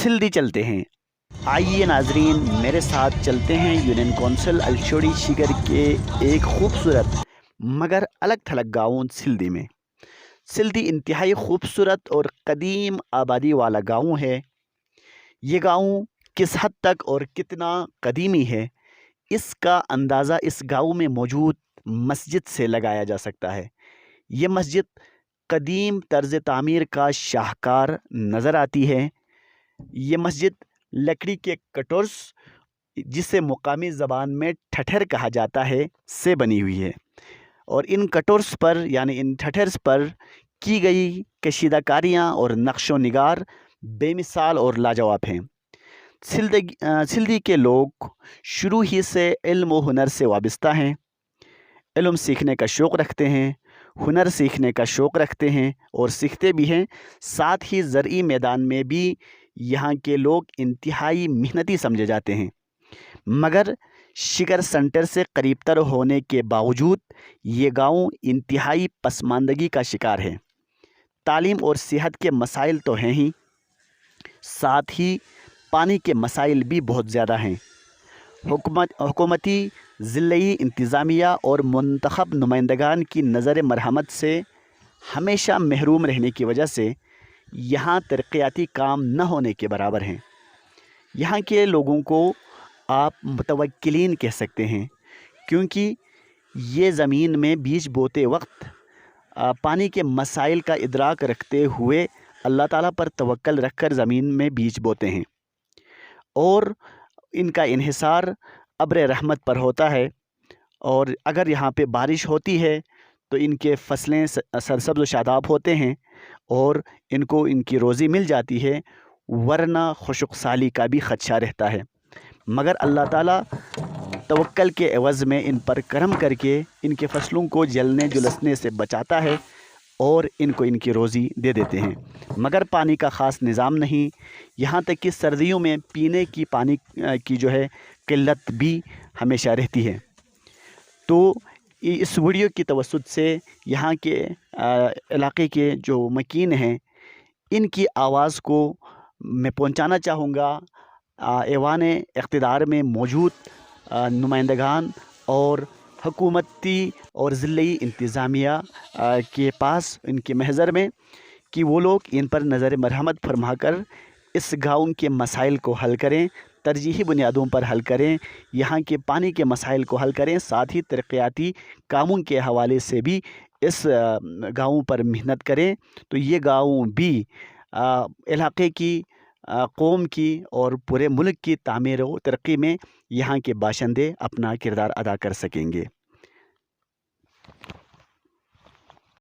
सिल्दी चलते हैं। आइए नाजरीन, मेरे साथ चलते हैं यूनियन कौंसिल अलशोड़ी शिगर के एक खूबसूरत मगर अलग थलग गाँव सिल्दी में। सिल्दी इंतहाई खूबसूरत और कदीम आबादी वाला गाँव है। ये गाँव किस हद तक और कितना कदीमी है, इसका अंदाज़ा इस गाँव में मौजूद मस्जिद से लगाया जा सकता है। ये मस्जिद कदीम तर्ज़ तामीर का शाहकार नज़र आती है। ये मस्जिद लकड़ी के कटोर्स, जिसे मुकामी ज़बान में ठठर कहा जाता है, से बनी हुई है और इन कटोर्स पर यानी इन ठठर्स पर की गई कशीदाकारियाँ और नक्शो निगार बेमिसाल और लाजवाब हैं। सिल्दी के लोग शुरू ही से इल्म व हुनर से वाबस्ता हैं। इल्म सीखने का शौक़ रखते हैं, हुनर सीखने का शौक़ रखते हैं और सीखते भी हैं। साथ ही ज़रई मैदान में भी यहाँ के लोग इंतहाई मेहनती समझे जाते हैं। मगर शिगर सेंटर से करीब तर होने के बावजूद ये गांव इंतहाई पसमानदगी का शिकार है। तालीम और सेहत के मसाइल तो हैं ही, साथ ही पानी के मसाइल भी बहुत ज़्यादा हैं। हुकूमती ज़िल्लई इंतज़ामिया और मुंतखब नुमाइंदगान की नज़र मरहमत से हमेशा महरूम रहने की वजह से यहाँ तरक्याती काम न होने के बराबर हैं। यहाँ के लोगों को आप मुतवक्किलीन कह सकते हैं, क्योंकि ये ज़मीन में बीज बोते वक्त पानी के मसाइल का इदराक रखते हुए अल्लाह ताला पर तवक्ल रखकर ज़मीन में बीज बोते हैं और इनका इन्हिसार अब्र रहमत पर होता है। और अगर यहाँ पे बारिश होती है तो इनके फसलें सरसब्ज़ व शादाब होते हैं और इनको इनकी रोज़ी मिल जाती है, वरना खुशक साली का भी ख़दशा रहता है। मगर अल्लाह ताला तवक्ल के एवज़ में इन पर करम करके इनके फसलों को जलने जुलसने से बचाता है और इनको इनकी रोज़ी दे देते हैं। मगर पानी का ख़ास निज़ाम नहीं, यहाँ तक कि सर्दियों में पीने की पानी की जो है किल्लत भी हमेशा रहती है। तो इस वीडियो की तवस्सुत से यहाँ के इलाक़े के जो मकीन हैं, इनकी आवाज़ को मैं पहुँचाना चाहूँगा ऐवान इक़्तिदार में मौजूद नुमाइंदगान और हुकूमती और ज़िल्लई इंतज़ामिया के पास, इनके महज़र में, कि वो लोग इन पर नज़र मरहमत फरमाकर इस गाँव के मसाइल को हल करें, तरजीही बुनियादों पर हल करें, यहाँ के पानी के मसाइल को हल करें। साथ ही तरक्याती कामों के हवाले से भी इस गाँव पर मेहनत करें, तो ये गाँव भी इलाक़े की, कौम की और पूरे मुल्क की तामीर व तरक्की में यहाँ के बाशिंदे अपना किरदार अदा कर सकेंगे।